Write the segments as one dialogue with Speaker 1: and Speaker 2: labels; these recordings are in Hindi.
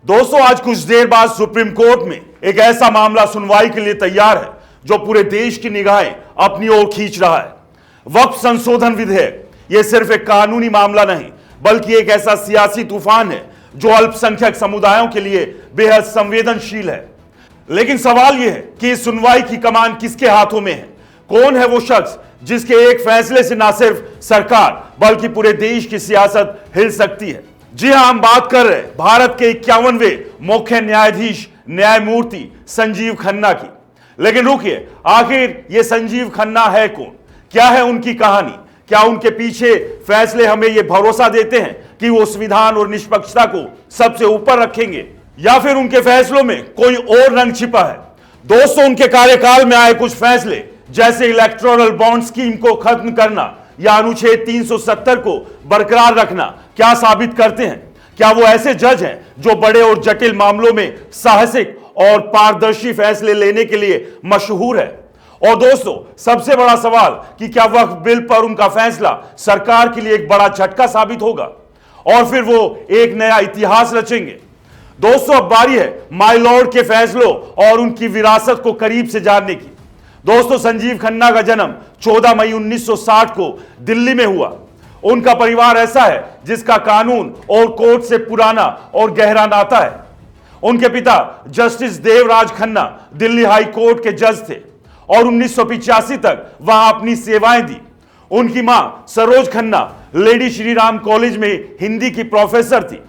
Speaker 1: दोस्तों, आज कुछ देर बाद सुप्रीम कोर्ट में एक ऐसा मामला सुनवाई के लिए तैयार है जो पूरे देश की निगाहें अपनी ओर खींच रहा है। वक्फ संशोधन विधेयक यह सिर्फ एक कानूनी मामला नहीं बल्कि एक ऐसा सियासी तूफान है जो अल्पसंख्यक समुदायों के लिए बेहद संवेदनशील है। लेकिन सवाल यह है कि इस सुनवाई की कमान किसके हाथों में है? कौन है वो शख्स जिसके एक फैसले से ना सिर्फ सरकार बल्कि पूरे देश की सियासत हिल सकती है? जी हां, हम बात कर रहे हैं भारत के 51वें मुख्य न्यायाधीश न्यायमूर्ति संजीव खन्ना की। लेकिन रुकिए, आखिर ये संजीव खन्ना है कौन? क्या है उनकी कहानी? क्या उनके पीछे फैसले हमें यह भरोसा देते हैं कि वो संविधान और निष्पक्षता को सबसे ऊपर रखेंगे, या फिर उनके फैसलों में कोई और रंग छिपा है? दोस्तों, उनके कार्यकाल में आए कुछ फैसले जैसे इलेक्टोरल बॉन्ड स्कीम को खत्म करना या अनुच्छेद 370 को बरकरार रखना क्या साबित करते हैं? क्या वो ऐसे जज हैं जो बड़े और जटिल मामलों में साहसिक और पारदर्शी फैसले लेने के लिए मशहूर है? और दोस्तों, सबसे बड़ा सवाल कि क्या वक्फ बिल पर उनका फैसला सरकार के लिए एक बड़ा झटका साबित होगा और फिर वो एक नया इतिहास रचेंगे? दोस्तों, अब बारी है माय लॉर्ड के फैसलों और उनकी विरासत को करीब से जानने की। दोस्तों, संजीव खन्ना का जन्म 14 मई 1960 को दिल्ली में हुआ। उनका परिवार ऐसा है जिसका कानून और कोर्ट से पुराना और गहरा नाता है। उनके पिता justice Devraj Khanna Delhi high court के जज थे और 1985 तक वहां अपनी सेवाएं दी। उनकी मां सरोज खन्ना लेडी श्री राम कॉलेज में हिंदी की प्रोफेसर थी।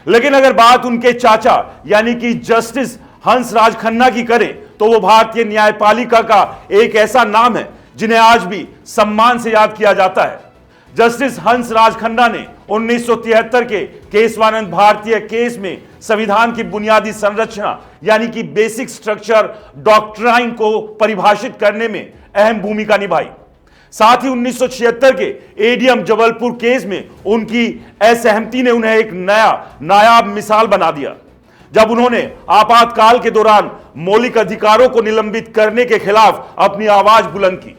Speaker 1: लेकिन अगर बात उनके चाचा यानी कि जस्टिस हंसराज खन्ना की करें तो वो भारतीय न्यायपालिका का एक ऐसा नाम है जिन्हें आज भी सम्मान से याद किया जाता है। जस्टिस हंसराज खन्ना ने 1973 के केशवानंद भारतीय केस में संविधान की बुनियादी संरचना यानी कि बेसिक स्ट्रक्चर डॉक्ट्राइन को परिभाषित करने में अहम भूमिका निभाई। साथ ही 1976 के एडीएम जबलपुर केस में उनकी असहमति ने उन्हें एक नायाब मिसाल बना दिया जब उन्होंने आपातकाल के दौरान मौलिक अधिकारों को निलंबित करने के खिलाफ अपनी आवाज बुलंद की।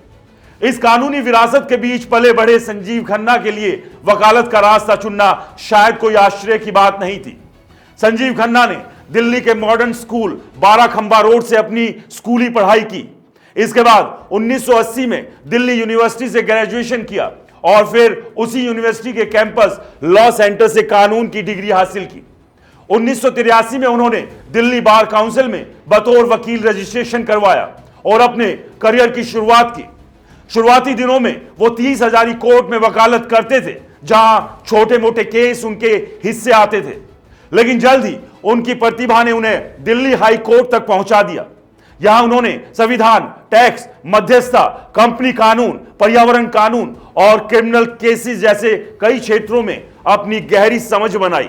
Speaker 1: इस कानूनी विरासत के बीच पले बढ़े संजीव खन्ना के लिए वकालत का रास्ता चुनना शायद कोई आश्चर्य की बात नहीं थी। संजीव खन्ना ने दिल्ली के मॉडर्न स्कूल 12 खंबा रोड से अपनी स्कूली पढ़ाई की। इसके बाद 1980 में दिल्ली यूनिवर्सिटी से ग्रेजुएशन किया और फिर उसी यूनिवर्सिटी के कैंपस लॉ सेंटर से कानून की डिग्री हासिल की। 1983 में उन्होंने दिल्ली बार काउंसिल में बतौर वकील रजिस्ट्रेशन करवाया और अपने करियर की शुरुआत की। शुरुआती दिनों में वो 30 हजारी कोर्ट में वकालत करते थे जहां छोटे मोटे केस उनके हिस्से आते थे। लेकिन जल्द ही उनकी प्रतिभा ने उन्हें दिल्ली हाई कोर्ट तक पहुंचा दिया। यहां उन्होंने संविधान, टैक्स, मध्यस्थता, कंपनी कानून, पर्यावरण कानून और क्रिमिनल केसेस जैसे कई क्षेत्रों में अपनी गहरी समझ बनाई।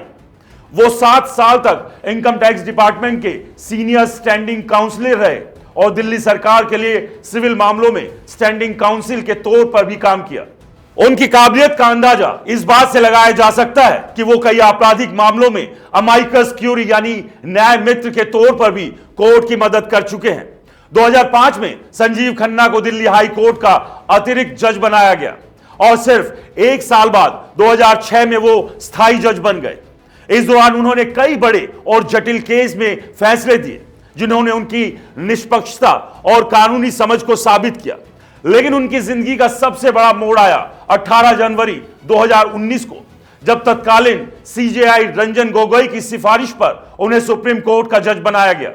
Speaker 1: वो 7 साल तक इनकम टैक्स डिपार्टमेंट के सीनियर स्टैंडिंग काउंसिलर रहे और दिल्ली सरकार के लिए सिविल मामलों में स्टैंडिंग काउंसिल के तौर पर भी काम किया। उनकी काबिलियत का अंदाजा इस बात से लगाया जा सकता है कि वो कई आपराधिक मामलों में अमाइकस क्यूरी यानी न्याय मित्र के तौर पर भी कोर्ट की मदद कर चुके हैं। 2005 में संजीव खन्ना को दिल्ली हाई कोर्ट का अतिरिक्त जज बनाया गया और सिर्फ 1 साल बाद 2006 में वो स्थायी जज बन गए। इस दौरान उन्होंने कई बड़े और जटिल केस में फैसले दिए जिन्होंने उनकी निष्पक्षता और कानूनी समझ को साबित किया। लेकिन उनकी जिंदगी का सबसे बड़ा मोड़ आया 18 जनवरी 2019 को जब तत्कालीन सीजेआई रंजन गोगोई की सिफारिश पर उन्हें सुप्रीम कोर्ट का जज बनाया गया।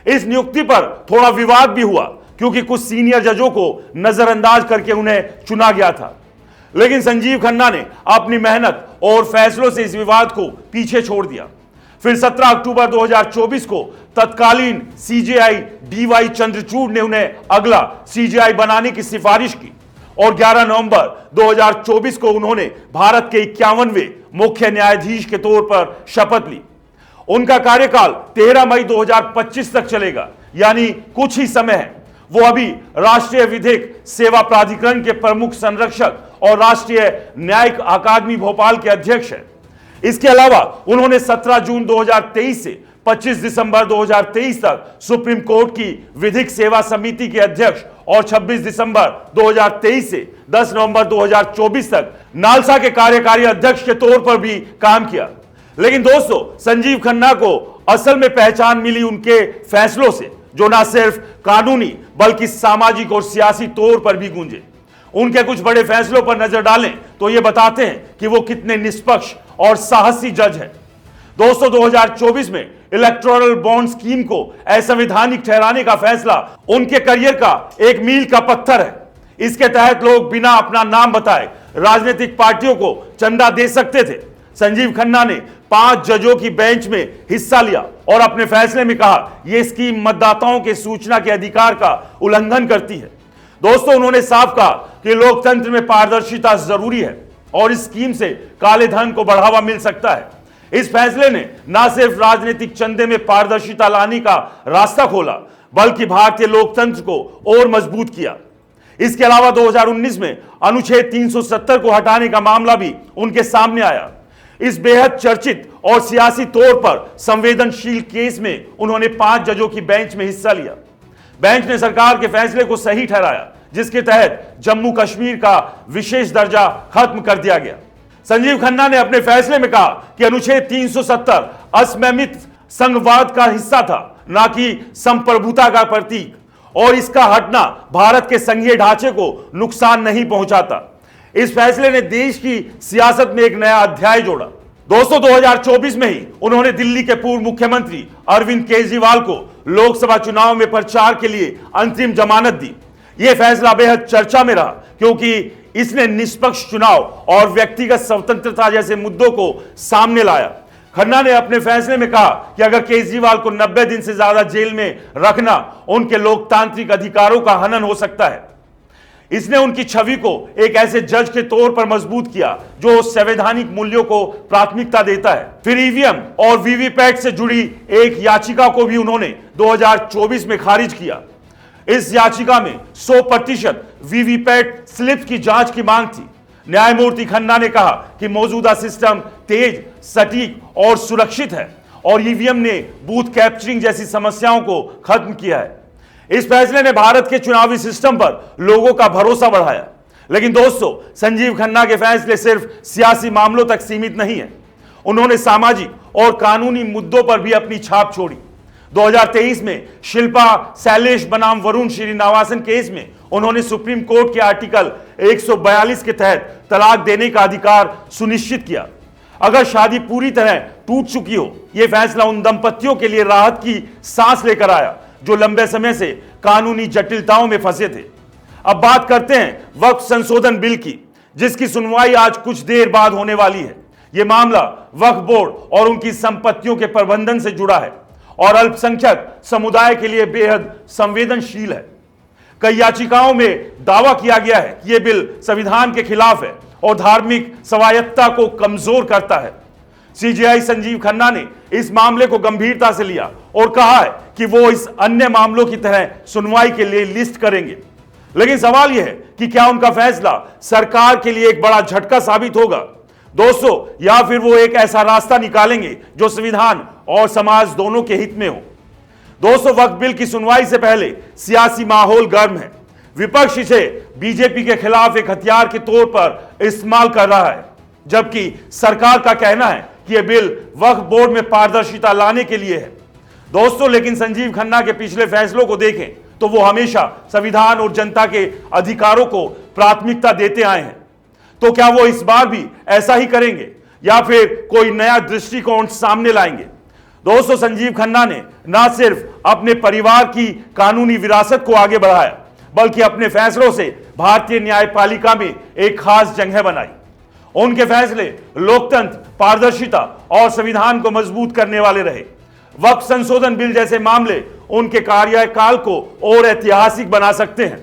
Speaker 1: इस नियुक्ति पर थोड़ा विवाद भी हुआ क्योंकि कुछ सीनियर जजों को नजरअंदाज करके उन्हें चुना गया था। लेकिन संजीव खन्ना ने अपनी मेहनत और फैसलों से इस विवाद को पीछे छोड़ दिया। फिर 17 अक्टूबर 2024 को तत्कालीन सीजेआई डीवाई चंद्रचूड़ ने उन्हें अगला सीजेआई बनाने की सिफारिश की और 11 नवंबर 2024 को उन्होंने भारत के 51वें मुख्य न्यायाधीश के तौर पर शपथ ली। उनका कार्यकाल 13 मई 2025 तक चलेगा, यानी कुछ ही समय है। वो अभी राष्ट्रीय विधिक सेवा प्राधिकरण के प्रमुख संरक्षक और राष्ट्रीय न्यायिक अकादमी भोपाल के अध्यक्ष हैं। इसके अलावा उन्होंने 17 जून 2023 से 25 दिसंबर 2023 तक सुप्रीम कोर्ट की विधिक सेवा समिति के अध्यक्ष और 26 दिसंबर 2023 से 10 नवंबर 2024 तक नालसा के कार्यकारी अध्यक्ष के तौर पर भी काम किया। लेकिन दोस्तों, संजीव खन्ना को असल में पहचान मिली उनके फैसलों से, जो ना सिर्फ कानूनी बल्कि सामाजिक और सियासी तौर पर भी गूंजे। उनके कुछ बड़े फैसलों पर नजर डालें तो ये बताते हैं कि वो कितने निष्पक्ष और साहसी जज हैं। दोस्तों, 2024 में इलेक्टोरल बॉन्ड स्कीम को असंवैधानिक ठहराने का फैसला उनके करियर का एक मील का पत्थर है। इसके तहत लोग बिना अपना नाम बताए राजनीतिक पार्टियों को चंदा दे सकते थे। संजीव खन्ना ने 5 जजों की बेंच में हिस्सा लिया और अपने फैसले में कहा यह स्कीम मतदाताओं के सूचना के अधिकार का उल्लंघन करती है। दोस्तों, उन्होंने साफ कहा कि लोकतंत्र में पारदर्शिता जरूरी है और इस स्कीम से काले धन को बढ़ावा मिल सकता है। इस फैसले ने न सिर्फ राजनीतिक चंदे में पारदर्शिता लाने का रास्ता खोला, बल्कि भारतीय लोकतंत्र को और मजबूत किया। इसके अलावा 2019 में अनुच्छेद 370 को हटाने का मामला भी उनके सामने आया। इस बेहद चर्चित और सियासी तौर पर संवेदनशील केस में उन्होंने 5 जजों की बेंच में हिस्सा लिया। बेंच ने सरकार के फैसले को सही ठहराया, जिसके तहत जम्मू कश्मीर का विशेष दर्जा खत्म कर दिया गया। संजीव खन्ना ने अपने फैसले में कहा कि अनुच्छेद 370 असममित संघवाद का हिस्सा था, न कि संप्रभुता का प्रतीक, और इसका हटना भारत के संघीय ढांचे को नुकसान नहीं पहुंचाता। इस फैसले ने देश की सियासत में एक नया अध्याय जोड़ा। दोस्तों, 2024 में ही उन्होंने दिल्ली के पूर्व मुख्यमंत्री अरविंद केजरीवाल को लोकसभा चुनाव में प्रचार के लिए अंतरिम जमानत दी। यह फैसला बेहद चर्चा में रहा, क्योंकि इसने निष्पक्ष चुनाव और व्यक्तिगत स्वतंत्रता जैसे मुद्दों को सामने लाया। खन्ना ने अपने फैसले में कहा कि अगर केजरीवाल को 90 दिन से ज्यादा जेल में रखना उनके लोकतांत्रिक अधिकारों का हनन हो सकता है। इसने उनकी छवि को एक ऐसे जज के तौर पर मजबूत किया जो संवैधानिक मूल्यों को प्राथमिकता देता है। फिर ईवीएम और वीवीपैट से जुड़ी एक याचिका को भी उन्होंने 2024 में खारिज किया। इस याचिका में 100% वीवीपैट स्लिप की जांच की मांग थी। न्यायमूर्ति खन्ना ने कहा कि मौजूदा सिस्टम तेज, सटीक और सुरक्षित है और ईवीएम ने बूथ कैप्चरिंग जैसी समस्याओं को खत्म किया है। इस फैसले ने भारत के चुनावी सिस्टम पर लोगों का भरोसा बढ़ाया। लेकिन दोस्तों, संजीव खन्ना के फैसले सिर्फ सियासी मामलों तक सीमित नहीं है। उन्होंने सामाजिक और कानूनी मुद्दों पर भी अपनी छाप छोड़ी। 2023 में शिल्पा शैलेश बनाम वरुण श्रीनिवासन केस में उन्होंने सुप्रीम कोर्ट के आर्टिकल 142 के तहत तलाक देने का अधिकार सुनिश्चित किया। अगर शादी पूरी तरह टूट चुकी हो, यह फैसला उन दंपतियों के लिए राहत की सांस लेकर आया जो लंबे समय से कानूनी जटिलताओं में फंसे थे। अब बात करते हैं वक्फ संशोधन बिल की, जिसकी सुनवाई आज कुछ देर बाद होने वाली है। यह मामला वक्फ बोर्ड और उनकी संपत्तियों के प्रबंधन से जुड़ा है और अल्पसंख्यक समुदाय के लिए बेहद संवेदनशील है। कई याचिकाओं में दावा किया गया है कि यह बिल संविधान के खिलाफ है और धार्मिक स्वायत्तता को कमजोर करता है। सीजेआई संजीव खन्ना ने इस मामले को गंभीरता से लिया और कहा है कि वो इस अन्य मामलों की तरह सुनवाई के लिए लिस्ट करेंगे। लेकिन सवाल यह है कि क्या उनका फैसला सरकार के लिए एक बड़ा झटका साबित होगा दोस्तों, या फिर वो एक ऐसा रास्ता निकालेंगे जो संविधान और समाज दोनों के हित में हो। दोस्तों, वक्फ बिल की सुनवाई से पहले सियासी माहौल गर्म है। विपक्ष इसे बीजेपी के खिलाफ एक हथियार के तौर पर इस्तेमाल कर रहा है, जबकि सरकार का कहना है कि यह बिल वक्फ बोर्ड में पारदर्शिता लाने के लिए है। दोस्तों, लेकिन संजीव खन्ना के पिछले फैसलों को देखें तो वो हमेशा संविधान और जनता के अधिकारों को प्राथमिकता देते आए हैं। तो क्या वो इस बार भी ऐसा ही करेंगे या फिर कोई नया दृष्टिकोण सामने लाएंगे? दोस्तों, संजीव खन्ना ने न सिर्फ अपने परिवार की कानूनी विरासत को आगे बढ़ाया, बल्कि अपने फैसलों से भारतीय न्यायपालिका में एक खास जगह बनाई। उनके फैसले लोकतंत्र, पारदर्शिता और संविधान को मजबूत करने वाले रहे। वक्फ संशोधन बिल जैसे मामले उनके कार्यकाल को और ऐतिहासिक बना सकते हैं।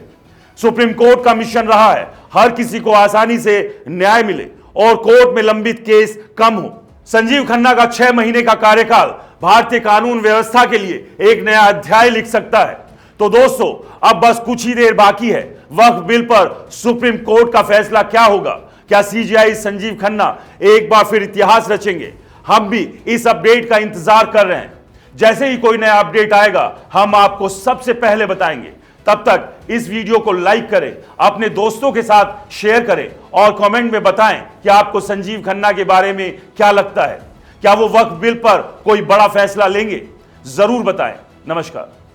Speaker 1: सुप्रीम कोर्ट का मिशन रहा है हर किसी को आसानी से न्याय मिले और कोर्ट में लंबित केस कम हो। संजीव खन्ना का 6 महीने का कार्यकाल भारतीय कानून व्यवस्था के लिए एक नया अध्याय लिख सकता है। तो दोस्तों, अब बस कुछ ही देर बाकी है। वक्फ बिल पर सुप्रीम कोर्ट का फैसला क्या होगा? क्या सीजेआई संजीव खन्ना एक बार फिर इतिहास रचेंगे? हम भी इस अपडेट का इंतजार कर रहे हैं। जैसे ही कोई नया अपडेट आएगा, हम आपको सबसे पहले बताएंगे। तब तक इस वीडियो को लाइक करें, अपने दोस्तों के साथ शेयर करें और कमेंट में बताएं कि आपको संजीव खन्ना के बारे में क्या लगता है। क्या वो वक्फ बिल पर कोई बड़ा फैसला लेंगे? जरूर बताएं। नमस्कार।